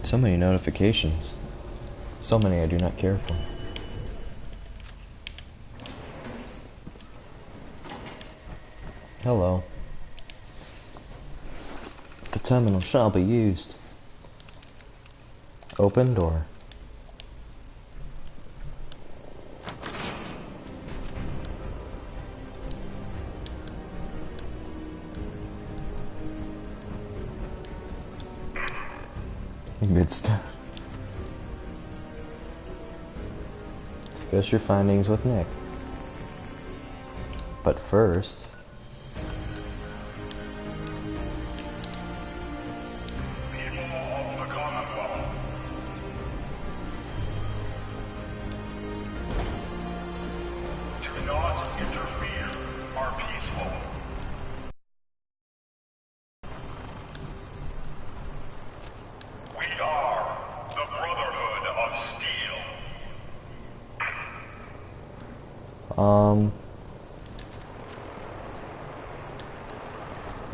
So many notifications. So many I do not care for. Hello. The terminal shall be used. Open door. Good stuff. Discuss your findings with Nick. But first...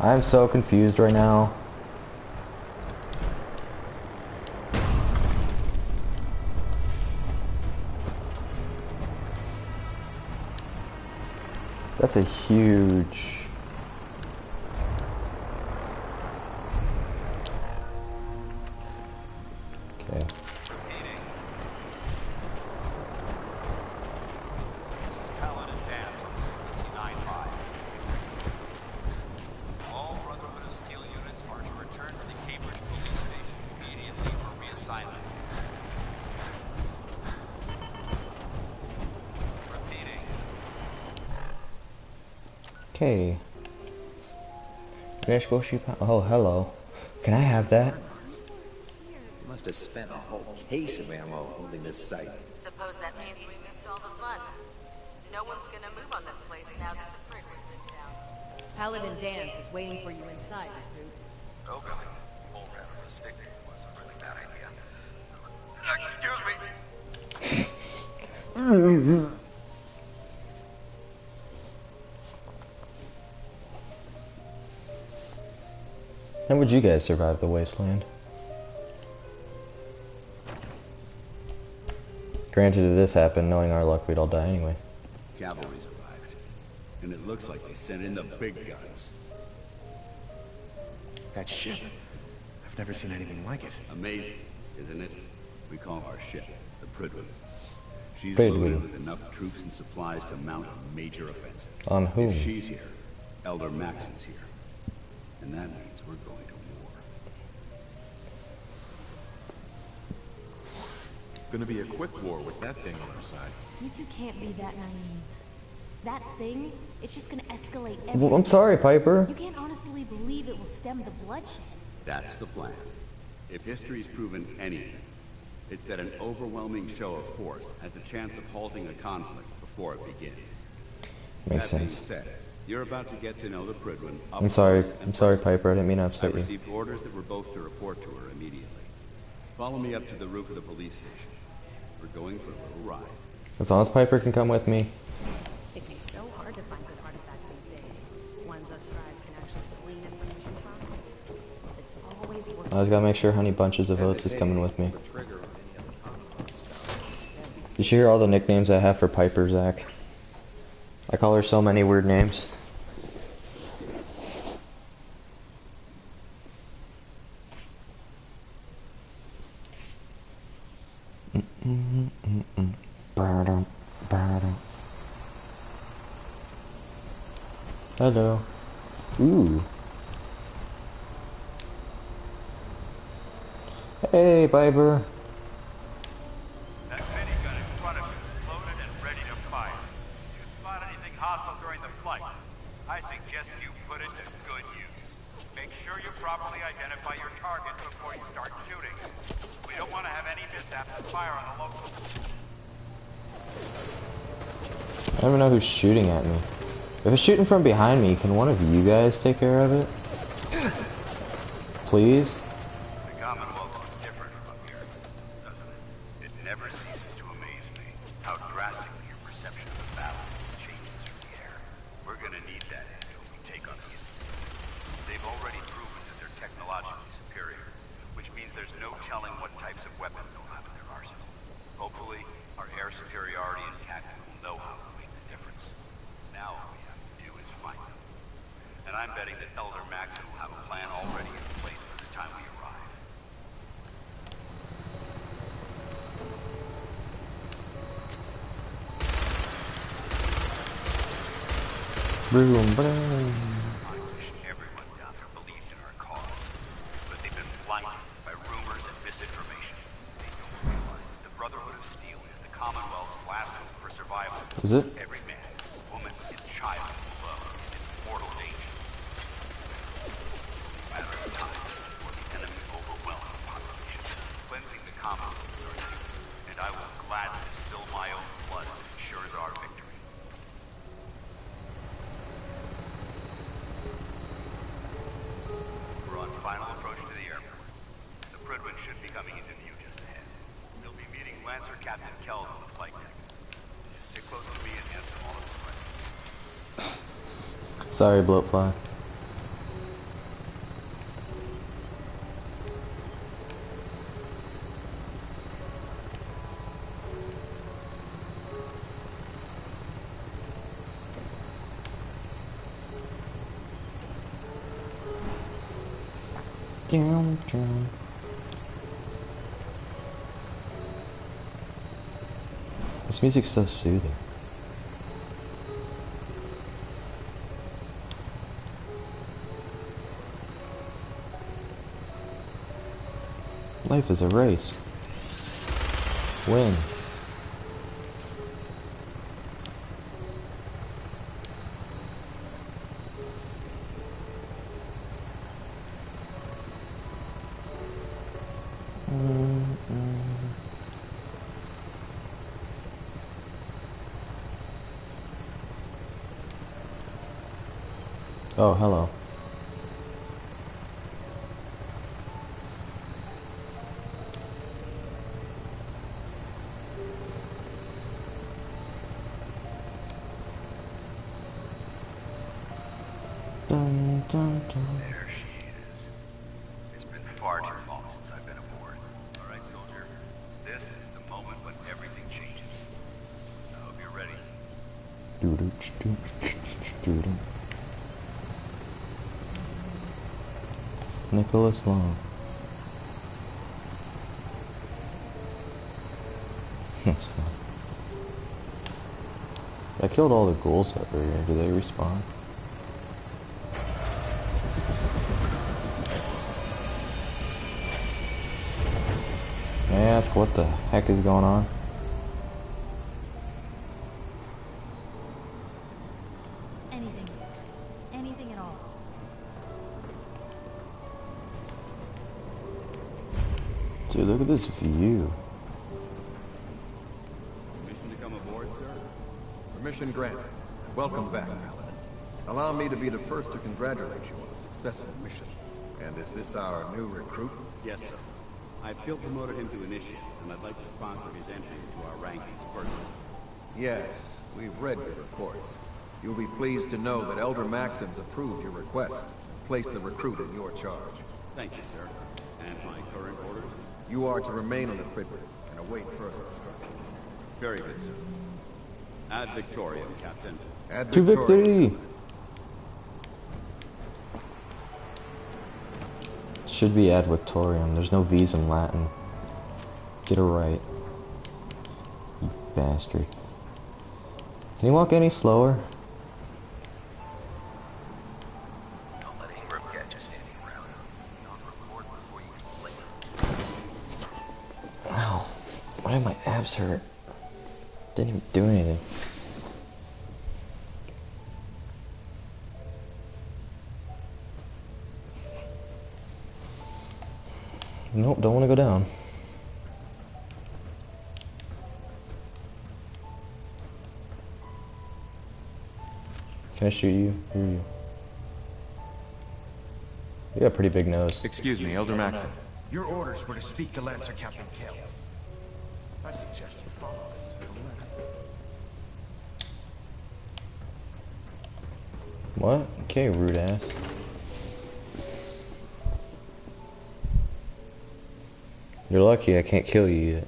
I'm so confused right now. That's a huge... Okay. Okay. Oh, hello. Can I have that? You must have spent a whole case of ammo holding this site. Suppose that means we missed all the fun. No one's gonna move on this place now that the Prydwyn's in town. Paladin Dance is waiting for you inside, recruit. Oh god. Bull rat on a stick was a really bad idea. Excuse me. How would you guys survive the wasteland? Granted, if this happened, knowing our luck, we'd all die anyway. Cavalry's arrived, and it looks like they sent in the big guns. That ship. I've never seen anything like it. Amazing, isn't it? We call our ship the Prydwyn. She's Prydwyn. loaded with enough troops and supplies to mount a major offensive. On whom? If she's here, Elder Maxon's here. And that means we're going to war. Gonna be a quick war with that thing on our side. You two can't be that naive. That thing, it's just gonna escalate Well, everything. I'm sorry, Piper. You can't honestly believe it will stem the bloodshed. That's the plan. If history's proven anything, it's that an overwhelming show of force has a chance of halting a conflict before it begins. Makes That being sense. said, you're about to get to know the Prydwyn. I'm sorry, Piper. I didn't mean to I upset you. received orders that we're both to report to her immediately. Follow me up to the roof of the police station. We're going for a little ride. As long as Piper can come with me. It'd be so hard to find good artifacts these days. Ones us scribes can actually glean information from. It's always worth I just gotta make sure Honey Bunches of Oats is coming with me. Did you hear all the nicknames I have for Piper, Zach? I call her so many weird names. Hello. Ooh. Hey, Piper. That minigun in front of you is loaded and ready to fire. If you spot anything hostile during the flight, I suggest you put it to good use. Make sure you properly identify your target before you start shooting. We don't want to have any mishaps and fire on the locals. I don't even know who's shooting at me. If it's shooting from behind me, can one of you guys take care of it? Please? The Commonwealth is different from here, doesn't it? It never ceases to amaze me how drastically your perception of the battle changes through the air. We're gonna need that until we take on the enemy. They've already proven that they're technologically superior, which means there's no telling what I'm betting that Elder Maxon will have a plan already in place by the time we arrive. Boom, boom. I wish everyone down there believed in our cause, but they've been blinded by rumors and misinformation. They don't realize that the Brotherhood of Steel is the Commonwealth's last hope for survival. Is it? Every man, woman, and child below is in mortal danger. It's a matter of time before the enemy overwhelm the population. Cleansing the Commonwealth is our duty, and I will gladly spill my own blood to ensure our victory. We're on final approach to the airport. The Prydwyn should be coming into view just ahead. They'll be meeting Lancer Captain Kells on the flight deck. Just stick close to me and answer all of his questions. Sorry, Bloatfly. This music's so soothing. Life is a race. Win. Oh, hello. Dun, dun, dun. There she is. It's been far too long since I've been aboard. All right, soldier. This is the moment when everything changes. I hope you're ready. Nicholas Long. That's fun. I killed all the ghouls over here. Do they respawn? May I ask what the heck is going on? Anything. Anything at all. Dude, look at this view. Permission to come aboard, sir? Permission granted. Welcome back, Paladin. Allow me to be the first to congratulate you on a successful mission. And is this our new recruit? Yes, sir. I feel promoted him to initiate, and I'd like to sponsor his entry into our rankings personally. Yes, we've read your reports. You'll be pleased to know that Elder Maxon's approved your request and placed the recruit in your charge. Thank you, sir. And my current orders? You are to remain on the Prydwyn and await further instructions. Very good, sir. Ad Victoriam, Captain. Ad To Victoria. victory! Should be ad victoriam. There's no V's in Latin. Get it right. You bastard. Can you walk any slower? Don't let Ingram catch you standing around. Don't record before you complain. Ow. Why did my abs hurt? Didn't even do anything. Nope, don't want to go down. Can I shoot you? Who are you? You got a pretty big nose. Excuse me, Elder Maxon. Your orders were to speak to Lancer Captain Kells. I suggest you follow him to the letter. What? Okay, rude ass. You're lucky I can't kill you yet.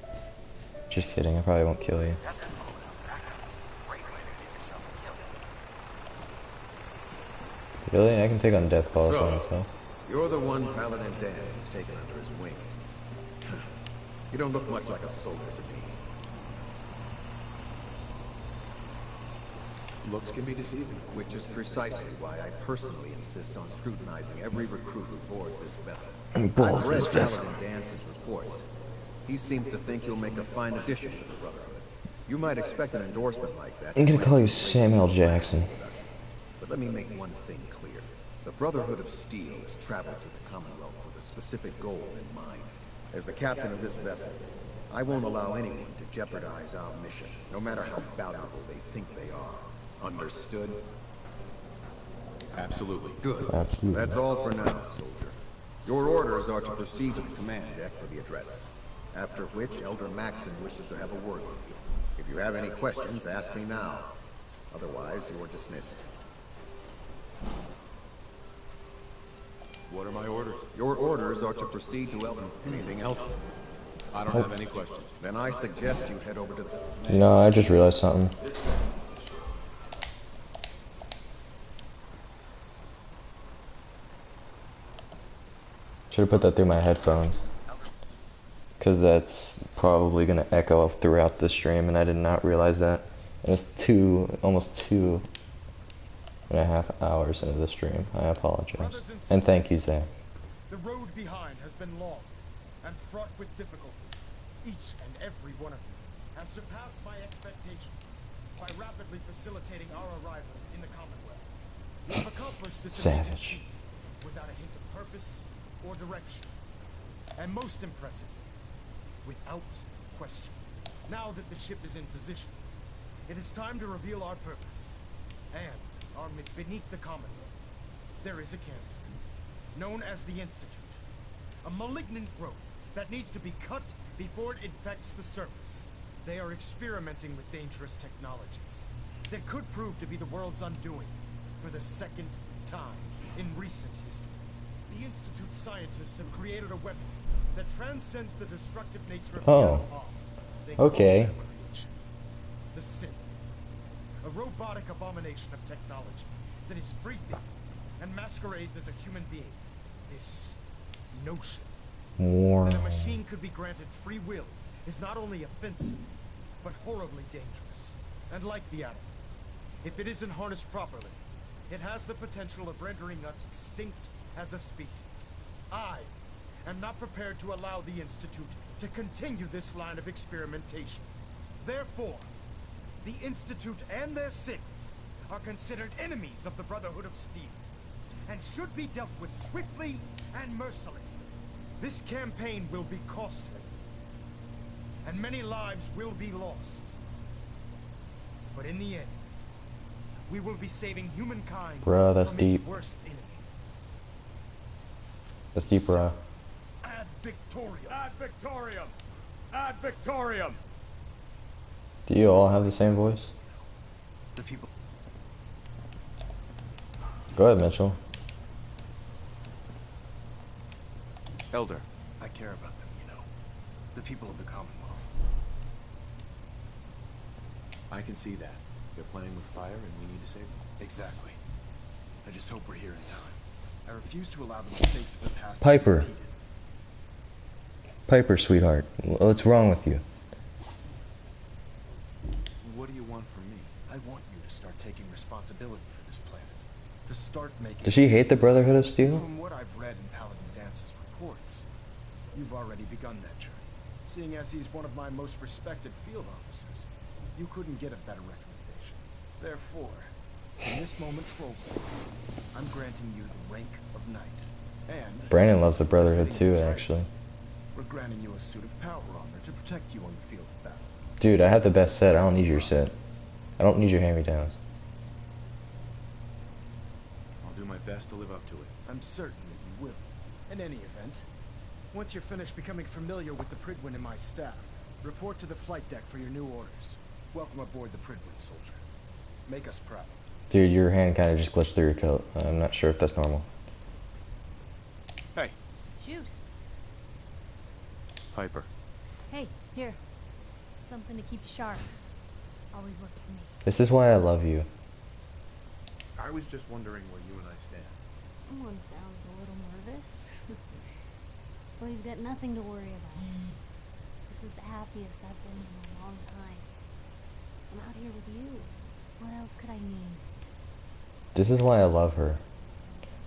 Just kidding, I probably won't kill you. Great way to get yourself Really? I can take on Death Claws by So, myself. you're the one Paladin Danse has taken under his wing. You don't look much like a soldier to me. Looks can be deceiving. Which is precisely why I personally insist on scrutinizing every recruit who boards this vessel. Boards I've read this vessel. Paladin Dance's reports. He seems to think you'll make a fine addition to the Brotherhood. You might expect an endorsement like that. I'm gonna call you Sam L. Jackson. But let me make one thing clear. The Brotherhood of Steel has traveled to the Commonwealth with a specific goal in mind. As the captain of this vessel, I won't allow anyone to jeopardize our mission, no matter how valuable they think they are. Understood? Absolutely. Good. Absolutely. That's all for now, soldier. Your orders are to proceed to the command deck for the address. After which, Elder Maxon wishes to have a word with you. If you have any questions, ask me now. Otherwise, you're dismissed. What are my orders? Your orders are to proceed to Elton. Anything else? I don't have any questions. Then I suggest you head over to the... You know, I just realized something. Should have put that through my headphones. Because that's probably going to echo throughout the stream, and I did not realize that. And it's almost 2.5 hours into the stream. I apologize. And thank you, Zach. The road behind has been long and fraught with difficulty. Each and every one of you has surpassed my expectations by rapidly facilitating our arrival in the Commonwealth. We have accomplished this amazing feat without a hint of purpose or direction. And most impressive, without question. Now that the ship is in position, it is time to reveal our purpose. And beneath the Commonwealth, there is a cancer, known as the Institute. A malignant growth that needs to be cut before it infects the surface. They are experimenting with dangerous technologies that could prove to be the world's undoing for the second time in recent history. The Institute scientists have created a weapon that transcends the destructive nature of the bomb. They call their creation the Sin. A robotic abomination of technology that is free-thinking and masquerades as a human being. This notion that a machine could be granted free will is not only offensive, but horribly dangerous. And like the atom, if it isn't harnessed properly, it has the potential of rendering us extinct as a species. I am not prepared to allow the Institute to continue this line of experimentation. Therefore, the Institute and their sins are considered enemies of the Brotherhood of Steel, and should be dealt with swiftly and mercilessly. This campaign will be costly, and many lives will be lost. But in the end, we will be saving humankind from its worst enemy. That's deep, bro. Ad Victoriam! Ad Victoriam! Ad Victoriam! Do you all have the same voice? The people... Go ahead, Mitchell. Elder, I care about them, you know. The people of the Commonwealth. I can see that. They're playing with fire and we need to save them. Exactly. I just hope we're here in time. I refuse to allow the mistakes of the past to be repeated. Piper, sweetheart. What's wrong with you? What do you want from me? I want you to start taking responsibility for this planet. To start making... Does she hate the Brotherhood of Steel? From what I've read in Paladin Dance's reports, you've already begun that journey. Seeing as he's one of my most respected field officers, you couldn't get a better recommendation. Therefore, from this moment forward, I'm granting you the rank of knight. And... Brandon loves the Brotherhood too, actually. We're granting you a suit of power armor to protect you on the field of battle. Dude, I have the best set. I don't need your set. I don't need your hand-me-downs. I'll do my best to live up to it. I'm certain that you will. In any event, once you're finished becoming familiar with the Prydwyn and my staff, report to the flight deck for your new orders. Welcome aboard the Prydwyn, soldier. Make us proud. Dude, your hand kind of just glitched through your coat. I'm not sure if that's normal. Hey. Shoot. Piper. Hey, here. Something to keep you sharp. Always worked for me. This is why I love you. I was just wondering where you and I stand. Someone sounds a little nervous. Well, you've got nothing to worry about. This is the happiest I've been in a long time. I'm out here with you. What else could I need? This is why I love her.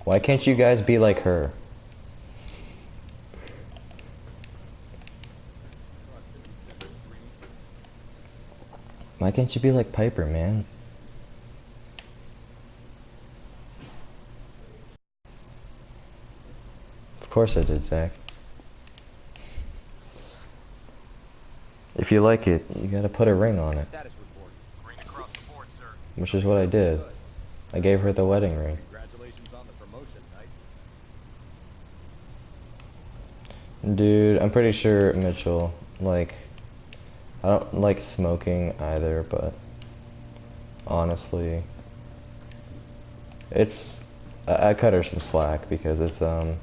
Why can't you guys be like her? Why can't you be like Piper, man? Of course I did, Zach. If you like it, you gotta put a ring on it. Status report. Ring across the board, sir. Which is what I did. I gave her the wedding ring. Congratulations on the promotion, Knight. Dude, I'm pretty sure, Mitchell, like, I don't like smoking either, but honestly, I cut her some slack because it's an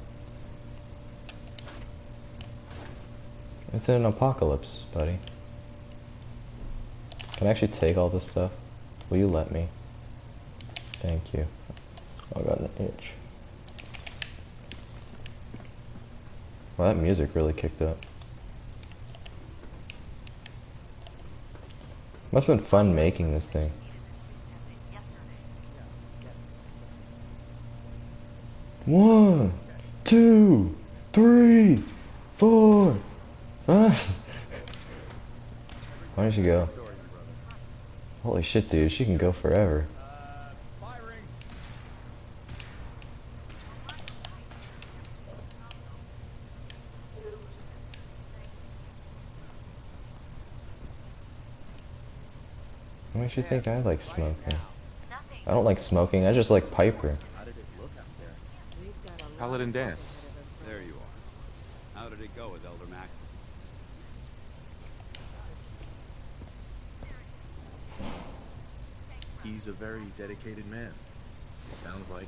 apocalypse, buddy. Can I actually take all this stuff? Will you let me? Thank you. Oh, I got an itch. Well, that music really kicked up. Must have been fun making this thing. One, 2, 3, 4, 5. Why did she go? Holy shit, dude, she can go forever. What makes you think I like smoking? I don't like smoking, I just like Piper. How did it look out there? Paladin dance. There you are. How did it go with Elder Max? He's a very dedicated man. It sounds like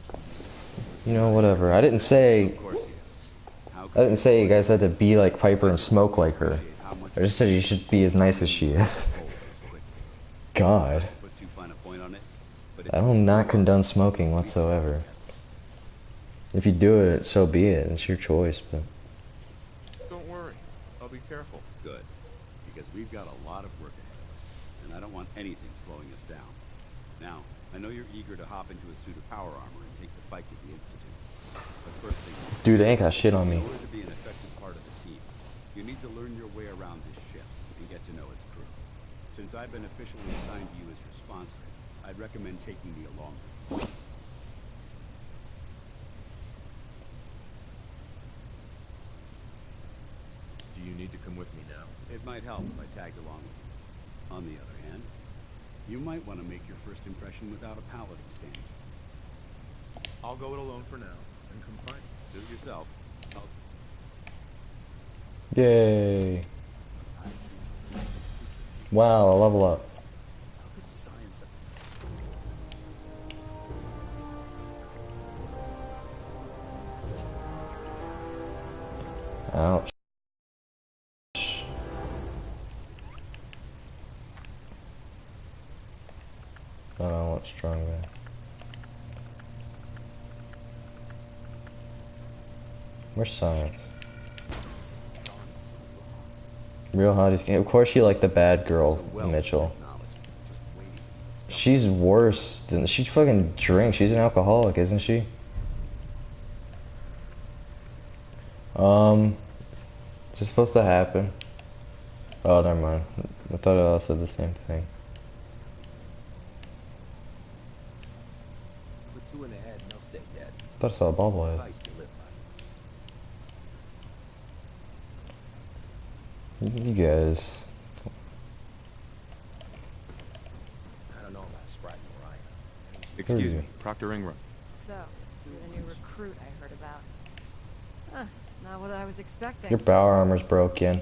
You know, whatever. I didn't say you guys had to be like Piper and smoke like her. I just said you should be as nice as she is. God. I do not condone smoking whatsoever. If you do it, so be it. It's your choice, but... Don't worry. I'll be careful. Good. Because we've got a lot of work ahead of us, and I don't want anything slowing us down. Now, I know you're eager to hop into a suit of power armor and take the fight to the Institute. But first things first. Dude, they ain't got shit on me. In order to be an effective part of the team, you need to learn your way around this ship and get to know its crew. Since I've been officially assigned to you as your sponsor, I'd recommend taking me along with you. Do you need to come with me now? It might help if I tagged along with you. On the other hand, you might want to make your first impression without a paladin standing. I'll go it alone for now and come find you. Suit yourself. Yay. Wow, a level up. How could science Ouch. I don't know what's strong there. Where's science? Real hotties. Of course you like the bad girl, Mitchell. She's worse than... She fucking drinks. She's an alcoholic, isn't she? Is it supposed to happen? Oh, never mind. I thought I all said the same thing. Put two in the head and they'll stay dead. I thought I saw a bobblehead. Advice to live by. You guys... I don't know about Sprite or Ryan. Excuse me, Proctor Ingram. So, you're the new recruit I heard about. Huh, not what I was expecting. Your power armor's broken.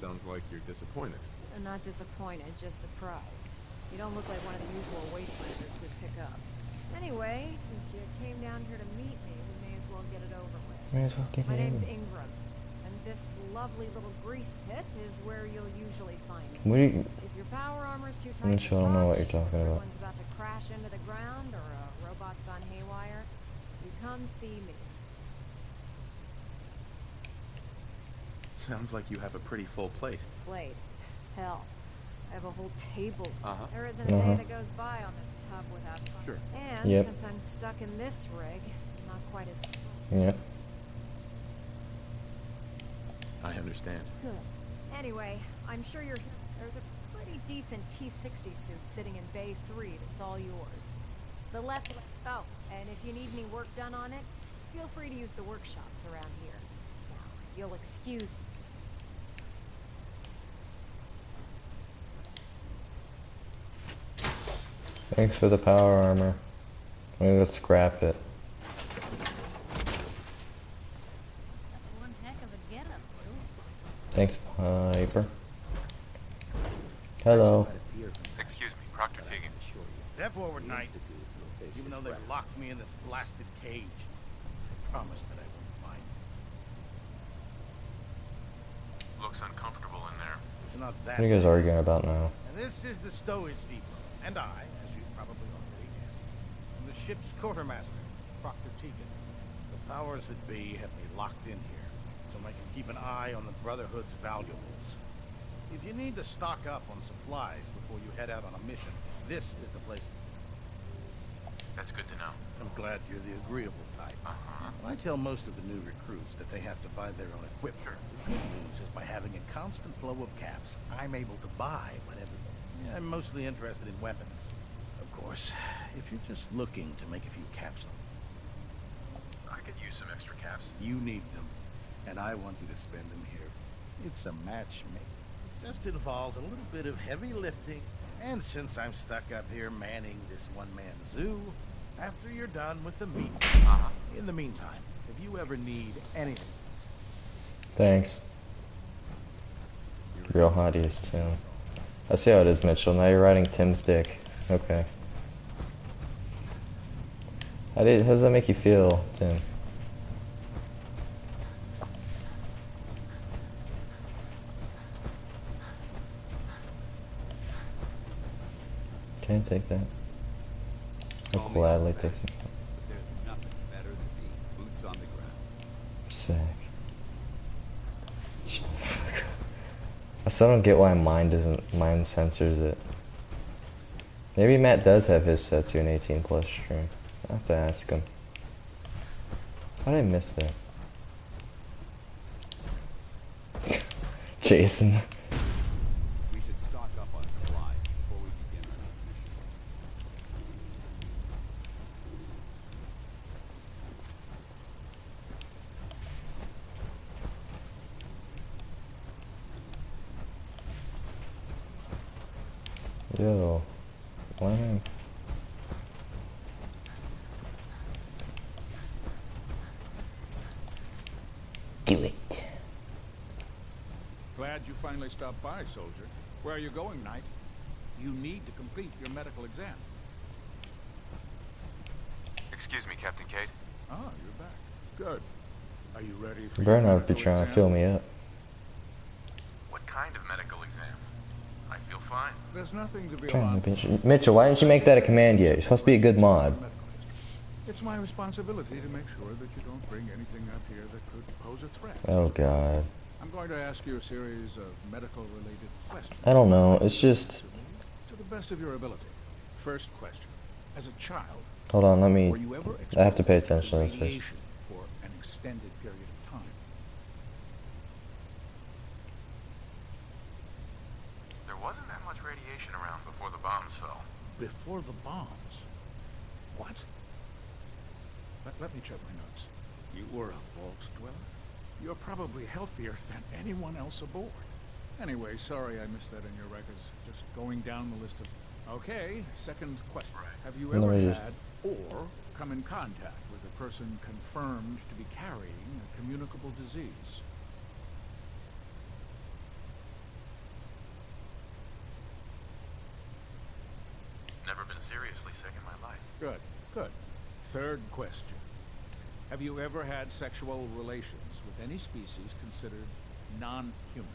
Sounds like you're disappointed. I'm not disappointed, just surprised. You don't look like one of the usual wastelanders we'd pick up. Anyway, since you came down here to meet me, we may as well get it over with. May as well get My it name's over. Ingram, and This lovely little grease pit is where you'll usually find me. What do you... If your power armor's too I'm tight sure I to don't know what touch, you're talking about. one's about to crash into the ground, or a robot's gone haywire, you come see me. Sounds like you have a pretty full plate. Plate. Hell. I have a whole table. There isn't a Uh-huh. day that goes by on this tub without fun. Sure. And Yep. since I'm stuck in this rig, not quite as... Yeah. I understand. Good. Anyway, I'm sure you're... There's a pretty decent T-60 suit sitting in Bay 3 that's all yours. The left... Oh, and if you need any work done on it, feel free to use the workshops around here. Now, you'll excuse me. Thanks for the power armor. I'm gonna scrap it. That's one heck of a getup, Lou. Thanks, Piper. Hello. Excuse me, Proctor Tegan. Step forward, Knight. Even though they've locked me in this blasted cage, I promise that I won't mind. Looks uncomfortable in there. It's not What that. are you guys arguing about now? And this is the stowage depot. And I, as you probably already guessed, am the ship's quartermaster, Proctor Tegan. The powers that be have me locked in here, so I can keep an eye on the Brotherhood's valuables. If you need to stock up on supplies before you head out on a mission, this is the place. That's good to know. I'm glad you're the agreeable type. I tell most of the new recruits that they have to buy their own equipment. Sure. The good news is by having a constant flow of caps, I'm able to buy whatever. I'm mostly interested in weapons. Of course, if you're just looking to make a few caps, I could use some extra caps. you need them, and I want you to spend them here. It's a match made. Just involves a little bit of heavy lifting, and since I'm stuck up here manning this one-man zoo, after you're done with the meeting. In the meantime, if you ever need anything... Thanks. Real hotties, Tim. I see how it is, Mitchell. Now you're riding Tim's dick. Okay. How does that make you feel, Tim? Can I take that? I'll gladly take some. There's nothing better than being boots on the ground. Sick. I still don't get why mine censors it. Maybe Matt does have his set to an 18+ stream. I have to ask him. How did I miss that? Jason. We should stock up on supplies before we begin our next mission. Yo. Why am I... Do it. Glad you finally stopped by, soldier. Where are you going, Knight? You need to complete your medical exam. Excuse me, Captain Cade. Ah, you're back. Good. Are you ready for You your better not be medical trying to exam? fill me up. What kind of medical exam? I feel fine. There's nothing to be Trying alarmed. to Mitchell, why didn't you make that a command yet? You're supposed to be a good mod. Medical history. It's my responsibility to make sure that you don't bring anything up here that could pose a threat. Oh god. I'm going to ask you a series of medical-related questions. I don't know, it's just... To the best of your ability. First question. As a child, Hold on, let me... were you ever I have to pay exposed attention to this first. radiation for an extended period of time? There wasn't that much radiation around before the bombs fell. Before the bombs? What? Let me check my notes. You were a vault dweller? You're probably healthier than anyone else aboard. Anyway, sorry I missed that in your records. Just going down the list of... Okay, second question. Have you Let ever me just- had or come in contact with a person confirmed to be carrying a communicable disease? Never been seriously sick in my life. Good, good. Third question. Have you ever had sexual relations with any species considered non-human?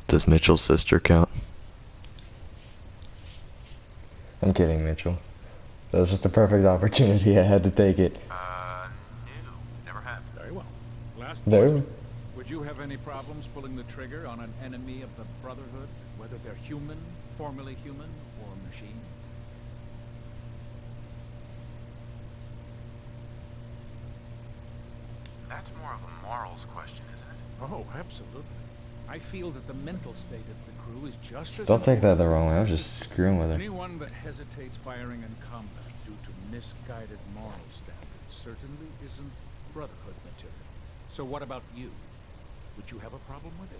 Does Mitchell's sister count? I'm kidding, Mitchell. That was just a perfect opportunity. I had to take it. No. Never have. Very well. Last Very question. well. Would you have any problems pulling the trigger on an enemy of the Brotherhood, whether they're human, formerly human, or machine? That's more of a morals question, isn't it? Oh, absolutely. I feel that the mental state of the crew is just as Don't take that the wrong way. I'm important just screwing with her. Anyone that hesitates firing in combat due to misguided moral standards certainly isn't Brotherhood material. So what about you? Would you have a problem with it?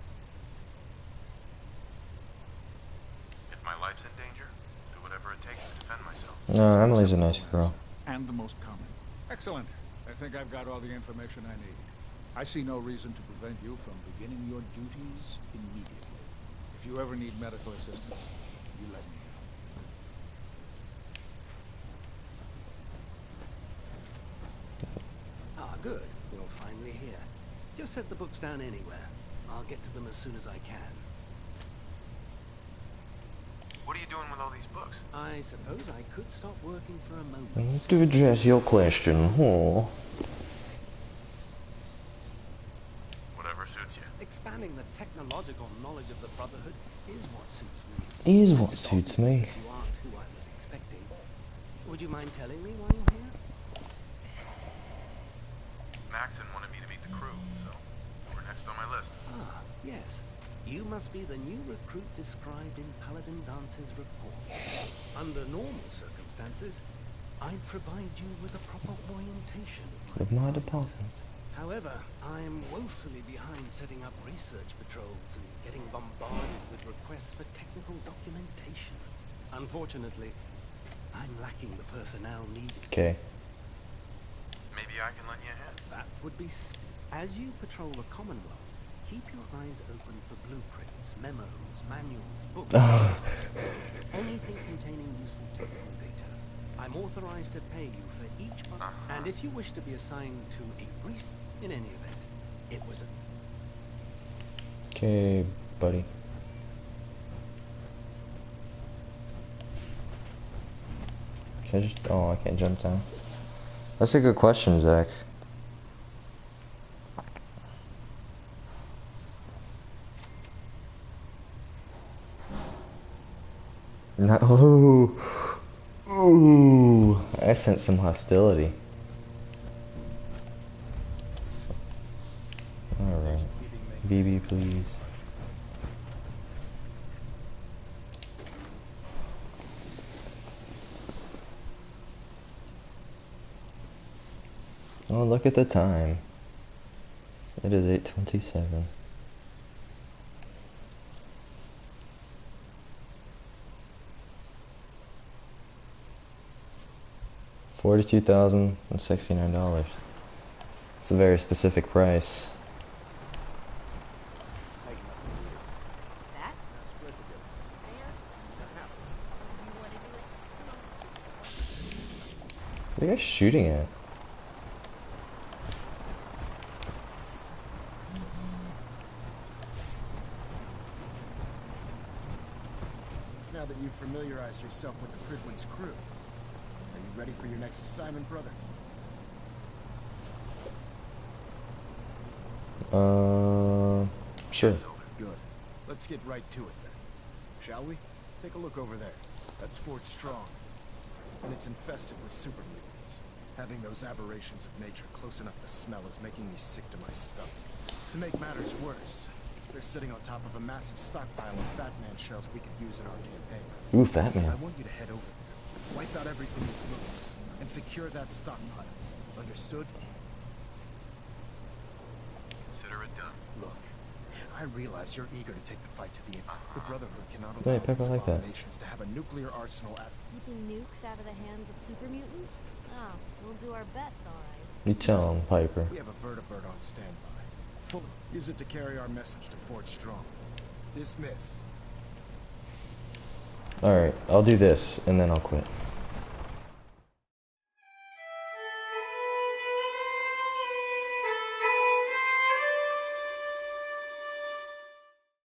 If my life's in danger, do whatever it takes to defend myself. No, Emily's a nice girl. And the most common. Excellent. I think I've got all the information I need. I see no reason to prevent you from beginning your duties immediately. If you ever need medical assistance, you let me know. Ah, good. You're finally here. Just set the books down anywhere. I'll get to them as soon as I can. What are you doing with all these books? I suppose I could stop working for a moment. To address your question, huh? Whatever suits you. Expanding the technological knowledge of the Brotherhood is what suits me. Is what suits me. You aren't who I was expecting. Would you mind telling me why you're here? Maxon wanted me to meet the crew, so we're next on my list. Ah, yes. You must be the new recruit described in Paladin Dance's report. Under normal circumstances, I'd provide you with a proper orientation Of my department. However, I'm woefully behind setting up research patrols and getting bombarded with requests for technical documentation. Unfortunately, I'm lacking the personnel needed. Okay. Maybe I can lend you a hand. That would be... As you patrol the Commonwealth, keep your eyes open for blueprints, memos, manuals, books, anything containing useful technical data. I'm authorized to pay you for each book, and if you wish to be assigned to a research, in any event, it was a... Okay, buddy. Can I just... Oh, I can't jump down. That's a good question, Zach. No. Ooh. I sense some hostility. Alright. BB, please. Oh, look at the time. It is 8:27. $42,069. It's a very specific price. What are you guys shooting at? Now that you've familiarized yourself with the Prydwyn's crew, are you ready for your next assignment, brother? Sure. Good. Let's get right to it then. Shall we? Take a look over there. That's Fort Strong. And it's infested with super mutants. Having those aberrations of nature close enough to smell is making me sick to my stomach. To make matters worse, they're sitting on top of a massive stockpile of Fat Man shells we could use in our campaign. Ooh, Fat Man. I want you to head over there, wipe out everything with moves, and secure that stockpile. Understood? Consider it done. Look, I realize you're eager to take the fight to the end. The Brotherhood cannot Hey, allow Pepper, these I like that. abominations to have a nuclear arsenal at... Keeping nukes out of the hands of super mutants? Oh, we'll do our best, alright. You tell him, Piper. We have a vertibird on standby. Full. Use it to carry our message to Fort Strong. Dismissed. Alright, I'll do this, and then I'll quit.